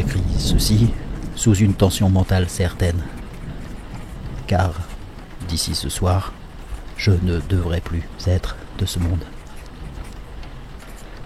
j'écris ceci sous une tension mentale certaine. Car, d'ici ce soir, je ne devrais plus être de ce monde.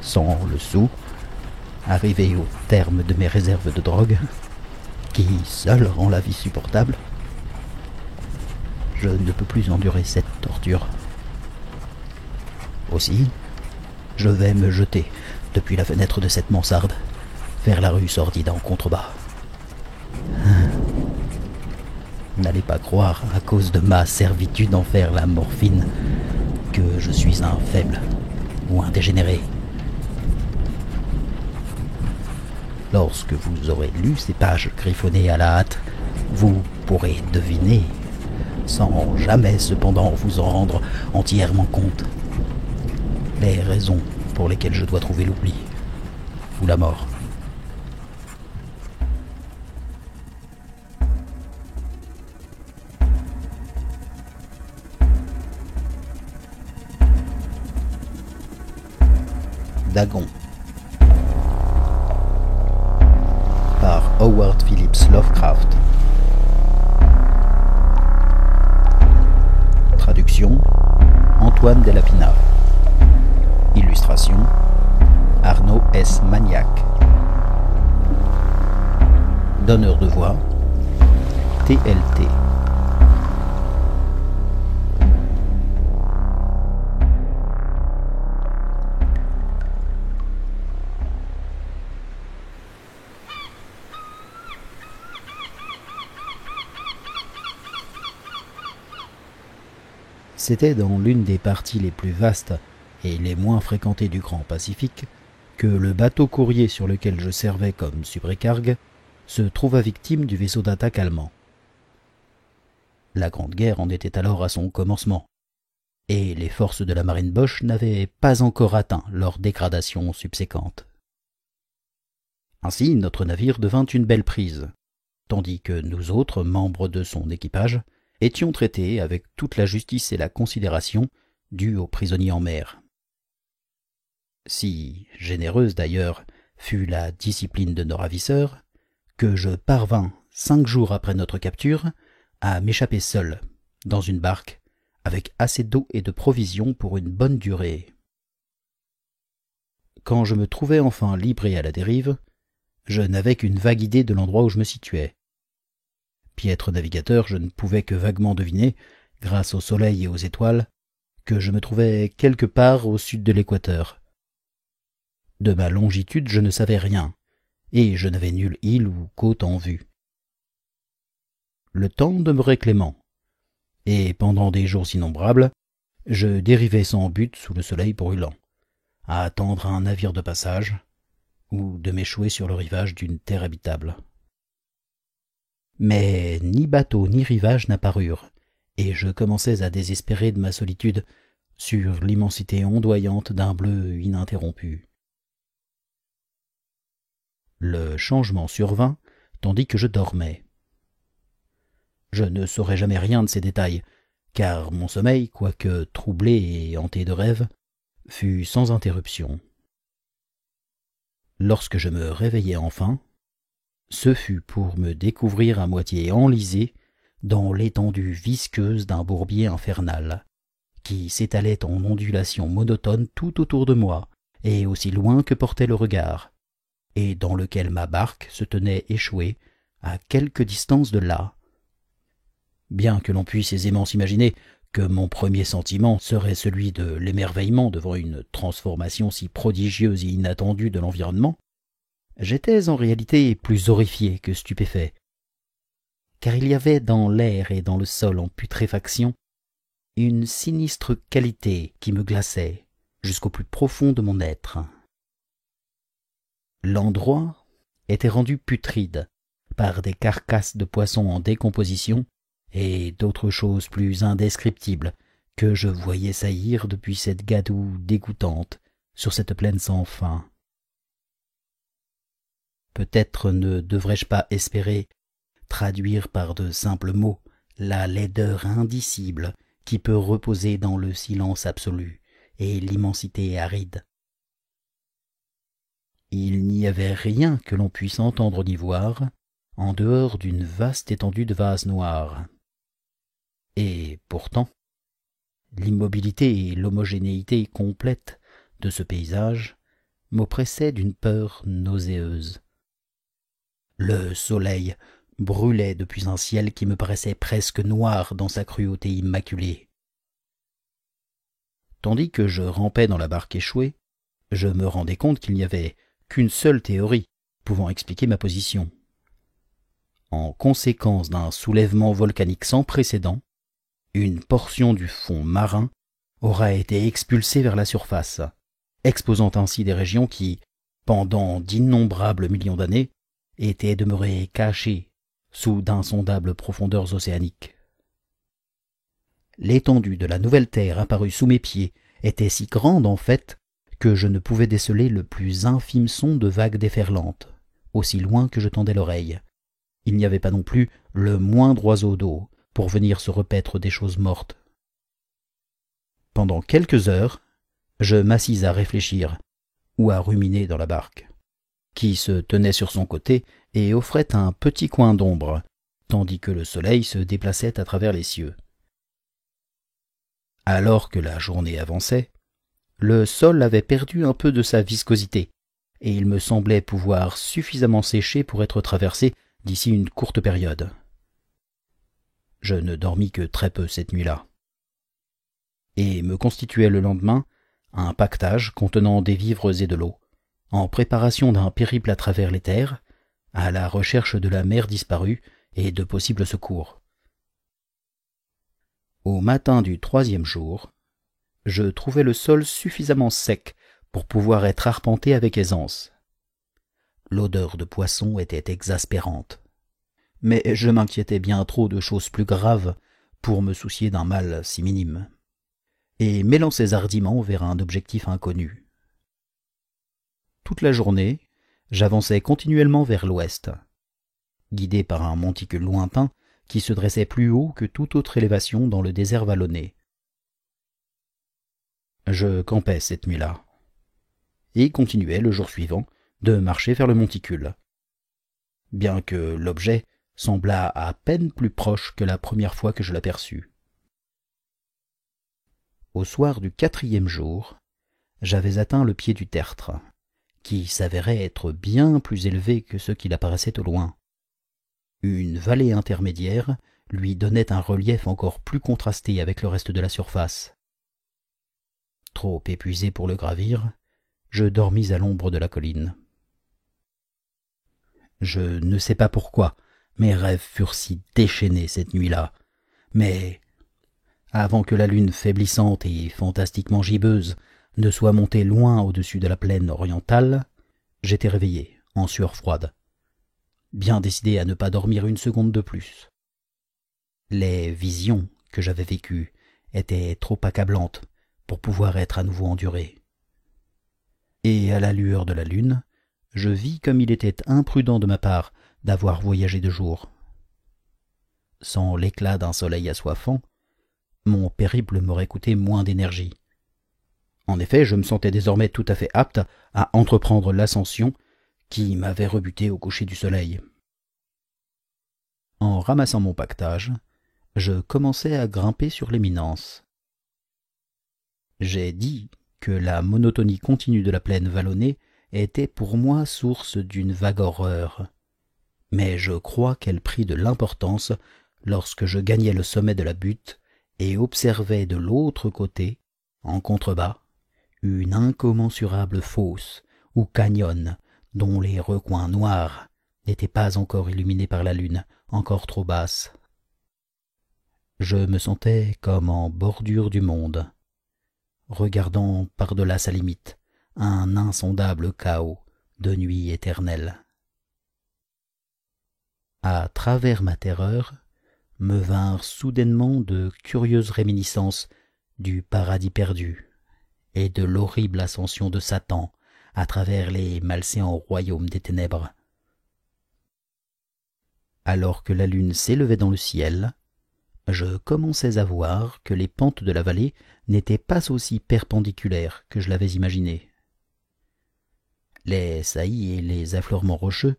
Sans le sou, arrivé au terme de mes réserves de drogue, qui seul rend la vie supportable, je ne peux plus endurer cette torture. Aussi, je vais me jeter depuis la fenêtre de cette mansarde vers la rue sordide en contrebas. N'allez pas croire, à cause de ma servitude envers la morphine, que je suis un faible ou un dégénéré. Lorsque vous aurez lu ces pages griffonnées à la hâte, vous pourrez deviner, sans jamais cependant vous en rendre entièrement compte, les raisons pour lesquelles je dois trouver l'oubli ou la mort. Dagon par Howard Phillips Lovecraft. Traduction Antoine Delapina. Illustration Arnaud S. Magnac. Donneur de voix TLT. C'était dans l'une des parties les plus vastes et les moins fréquentées du Grand Pacifique que le bateau courrier sur lequel je servais comme subrécargue se trouva victime du vaisseau d'attaque allemand. La Grande Guerre en était alors à son commencement, et les forces de la marine Boche n'avaient pas encore atteint leur dégradation subséquente. Ainsi, notre navire devint une belle prise, tandis que nous autres, membres de son équipage, étions traités avec toute la justice et la considération dues aux prisonniers en mer. Si généreuse d'ailleurs fut la discipline de nos ravisseurs, que je parvins, 5 jours après notre capture, à m'échapper seul, dans une barque, avec assez d'eau et de provisions pour une bonne durée. Quand je me trouvai enfin libre et à la dérive, je n'avais qu'une vague idée de l'endroit où je me situais. Piètre navigateur, je ne pouvais que vaguement deviner, grâce au soleil et aux étoiles, que je me trouvais quelque part au sud de l'équateur. De ma longitude, je ne savais rien, et je n'avais nulle île ou côte en vue. Le temps demeurait clément, et pendant des jours innombrables, je dérivais sans but sous le soleil brûlant, à attendre un navire de passage, ou de m'échouer sur le rivage d'une terre habitable. Mais ni bateau ni rivage n'apparurent, et je commençais à désespérer de ma solitude sur l'immensité ondoyante d'un bleu ininterrompu. Le changement survint tandis que je dormais. Je ne saurais jamais rien de ces détails, car mon sommeil, quoique troublé et hanté de rêves, fut sans interruption. Lorsque je me réveillai enfin, ce fut pour me découvrir à moitié enlisé dans l'étendue visqueuse d'un bourbier infernal, qui s'étalait en ondulations monotones tout autour de moi, et aussi loin que portait le regard, et dans lequel ma barque se tenait échouée à quelque distance de là. Bien que l'on puisse aisément s'imaginer que mon premier sentiment serait celui de l'émerveillement devant une transformation si prodigieuse et inattendue de l'environnement, j'étais en réalité plus horrifié que stupéfait, car il y avait dans l'air et dans le sol en putréfaction une sinistre qualité qui me glaçait jusqu'au plus profond de mon être. L'endroit était rendu putride par des carcasses de poissons en décomposition et d'autres choses plus indescriptibles que je voyais saillir depuis cette gadoue dégoûtante sur cette plaine sans fin. Peut-être ne devrais-je pas espérer traduire par de simples mots la laideur indicible qui peut reposer dans le silence absolu et l'immensité aride. Il n'y avait rien que l'on puisse entendre ni voir, en dehors d'une vaste étendue de vase noir. Et pourtant, l'immobilité et l'homogénéité complète de ce paysage m'oppressaient d'une peur nauséeuse. Le soleil brûlait depuis un ciel qui me paraissait presque noir dans sa cruauté immaculée. Tandis que je rampais dans la barque échouée, je me rendais compte qu'il n'y avait qu'une seule théorie pouvant expliquer ma position. En conséquence d'un soulèvement volcanique sans précédent, une portion du fond marin aura été expulsée vers la surface, exposant ainsi des régions qui, pendant d'innombrables millions d'années, étaient demeurées cachées sous d'insondables profondeurs océaniques. L'étendue de la nouvelle terre apparue sous mes pieds était si grande en fait que je ne pouvais déceler le plus infime son de vagues déferlantes, aussi loin que je tendais l'oreille. Il n'y avait pas non plus le moindre oiseau d'eau pour venir se repaître des choses mortes. Pendant quelques heures, je m'assis à réfléchir ou à ruminer dans la barque, qui se tenait sur son côté et offrait un petit coin d'ombre, tandis que le soleil se déplaçait à travers les cieux. Alors que la journée avançait, le sol avait perdu un peu de sa viscosité, et il me semblait pouvoir suffisamment sécher pour être traversé d'ici une courte période. Je ne dormis que très peu cette nuit-là, et me constituai le lendemain un pactage contenant des vivres et de l'eau, en préparation d'un périple à travers les terres, à la recherche de la mer disparue et de possibles secours. Au matin du 3e jour, je trouvai le sol suffisamment sec pour pouvoir être arpenté avec aisance. L'odeur de poisson était exaspérante, mais je m'inquiétais bien trop de choses plus graves pour me soucier d'un mal si minime, et m'élançais hardiment vers un objectif inconnu. Toute la journée, j'avançais continuellement vers l'ouest, guidé par un monticule lointain qui se dressait plus haut que toute autre élévation dans le désert vallonné. Je campais cette nuit-là, et continuais le jour suivant de marcher vers le monticule, bien que l'objet semblât à peine plus proche que la première fois que je l'aperçus. Au soir du 4e jour, j'avais atteint le pied du tertre, qui s'avérait être bien plus élevé que ce qu'il apparaissait au loin. Une vallée intermédiaire lui donnait un relief encore plus contrasté avec le reste de la surface. Trop épuisé pour le gravir, je dormis à l'ombre de la colline. Je ne sais pas pourquoi mes rêves furent si déchaînés cette nuit-là, mais avant que la lune faiblissante et fantastiquement gibbeuse ne soit montée loin au-dessus de la plaine orientale, j'étais réveillé, en sueur froide, bien décidé à ne pas dormir une seconde de plus. Les visions que j'avais vécues étaient trop accablantes pour pouvoir être à nouveau endurées. Et à la lueur de la lune, je vis comme il était imprudent de ma part d'avoir voyagé de jour. Sans l'éclat d'un soleil assoiffant, mon périple m'aurait coûté moins d'énergie. En effet, je me sentais désormais tout à fait apte à entreprendre l'ascension qui m'avait rebuté au coucher du soleil. En ramassant mon paquetage, je commençai à grimper sur l'éminence. J'ai dit que la monotonie continue de la plaine vallonnée était pour moi source d'une vague horreur, mais je crois qu'elle prit de l'importance lorsque je gagnai le sommet de la butte et observai de l'autre côté, en contrebas, une incommensurable fosse ou canyon dont les recoins noirs n'étaient pas encore illuminés par la lune, encore trop basse. Je me sentais comme en bordure du monde, regardant par-delà sa limite un insondable chaos de nuit éternelle. À travers ma terreur me vinrent soudainement de curieuses réminiscences du paradis perdu et de l'horrible ascension de Satan à travers les malséants royaumes des ténèbres. Alors que la lune s'élevait dans le ciel, je commençais à voir que les pentes de la vallée n'étaient pas aussi perpendiculaires que je l'avais imaginé. Les saillies et les affleurements rocheux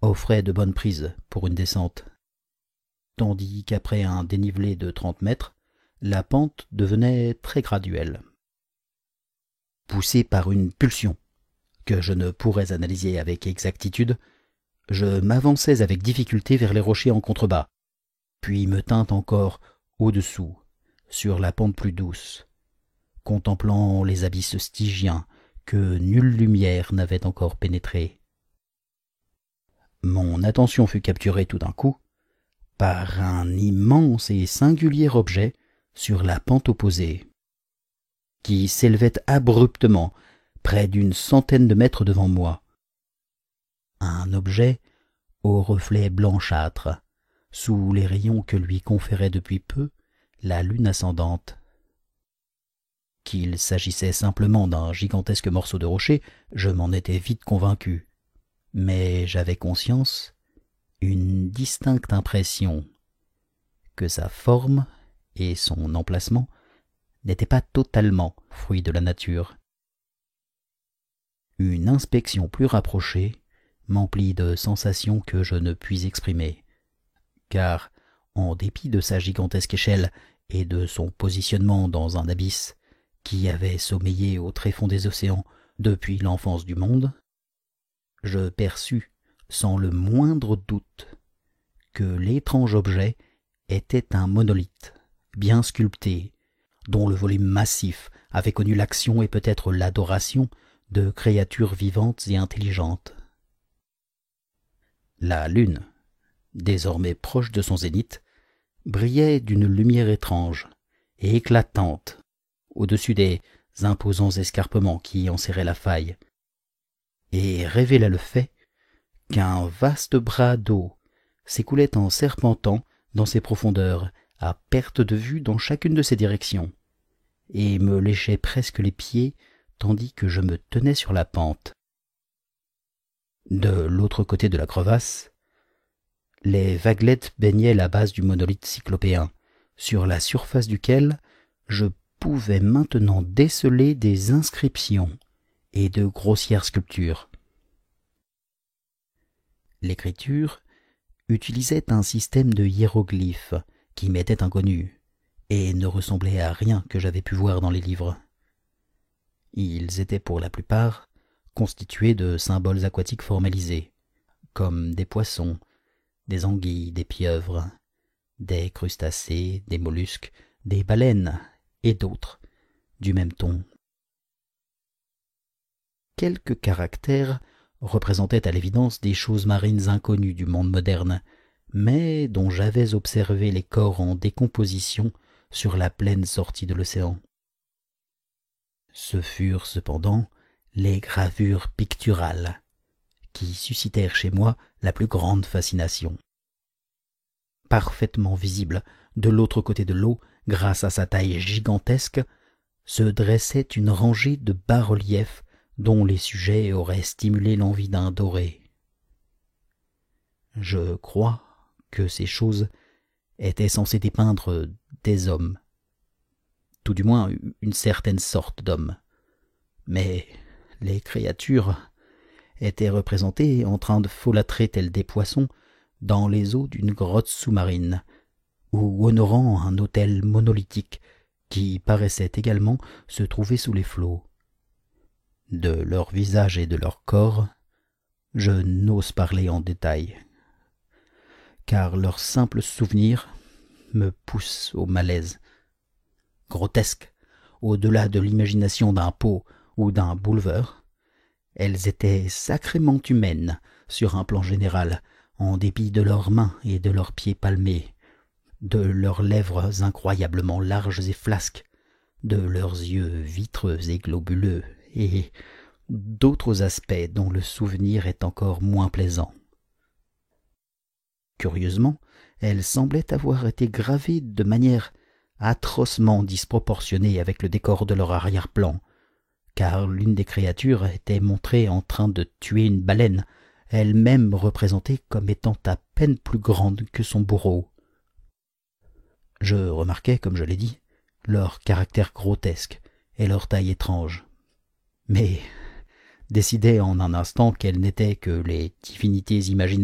offraient de bonnes prises pour une descente, tandis qu'après un dénivelé de 30 mètres, la pente devenait très graduelle. Poussé par une pulsion que je ne pourrais analyser avec exactitude, je m'avançais avec difficulté vers les rochers en contrebas, puis me tins encore au-dessous, sur la pente plus douce, contemplant les abysses stygiens que nulle lumière n'avait encore pénétrés. Mon attention fut capturée tout d'un coup par un immense et singulier objet sur la pente opposée, qui s'élevait abruptement près d'une centaine de mètres devant moi. Un objet au reflet blanchâtre, sous les rayons que lui conférait depuis peu la lune ascendante. Qu'il s'agissait simplement d'un gigantesque morceau de rocher, je m'en étais vite convaincu, mais j'avais conscience, une distincte impression, que sa forme et son emplacement n'étaient pas totalement fruits de la nature. Une inspection plus rapprochée m'emplit de sensations que je ne puis exprimer, car, en dépit de sa gigantesque échelle et de son positionnement dans un abysse qui avait sommeillé au tréfonds des océans depuis l'enfance du monde, je perçus sans le moindre doute que l'étrange objet était un monolithe bien sculpté, dont le volume massif avait connu l'action et peut-être l'adoration de créatures vivantes et intelligentes. La lune, désormais proche de son zénith, brillait d'une lumière étrange et éclatante au-dessus des imposants escarpements qui enserraient la faille, et révélait le fait qu'un vaste bras d'eau s'écoulait en serpentant dans ses profondeurs à perte de vue dans chacune de ses directions, et me léchait presque les pieds tandis que je me tenais sur la pente. De l'autre côté de la crevasse, les vaguelettes baignaient la base du monolithe cyclopéen, sur la surface duquel je pouvais maintenant déceler des inscriptions et de grossières sculptures. L'écriture utilisait un système de hiéroglyphes qui m'était inconnu et ne ressemblait à rien que j'avais pu voir dans les livres. Ils étaient pour la plupart constitués de symboles aquatiques formalisés, comme des poissons, des anguilles, des pieuvres, des crustacés, des mollusques, des baleines et d'autres du même ton. Quelques caractères représentaient à l'évidence des choses marines inconnues du monde moderne, mais dont j'avais observé les corps en décomposition sur la plaine sortie de l'océan. Ce furent cependant les gravures picturales qui suscitèrent chez moi la plus grande fascination. Parfaitement visible de l'autre côté de l'eau, grâce à sa taille gigantesque, se dressait une rangée de bas-reliefs dont les sujets auraient stimulé l'envie d'un doré. Je crois que ces choses étaient censées dépeindre des hommes, tout du moins une certaine sorte d'hommes, mais les créatures étaient représentées en train de folâtrer tels des poissons dans les eaux d'une grotte sous-marine, ou honorant un autel monolithique qui paraissait également se trouver sous les flots. De leur visage et de leur corps, je n'ose parler en détail, car leur simple souvenir me pousse au malaise. Grotesques, au-delà de l'imagination d'un Poe ou d'un Bulwer, elles étaient sacrément humaines sur un plan général, en dépit de leurs mains et de leurs pieds palmés, de leurs lèvres incroyablement larges et flasques, de leurs yeux vitreux et globuleux, et d'autres aspects dont le souvenir est encore moins plaisant. Curieusement, elles semblaient avoir été gravées de manière atrocement disproportionnée avec le décor de leur arrière-plan, car l'une des créatures était montrée en train de tuer une baleine, elle-même représentée comme étant à peine plus grande que son bourreau. Je remarquai, comme je l'ai dit, leur caractère grotesque et leur taille étrange. Mais décidai en un instant qu'elles n'étaient que les divinités imaginaires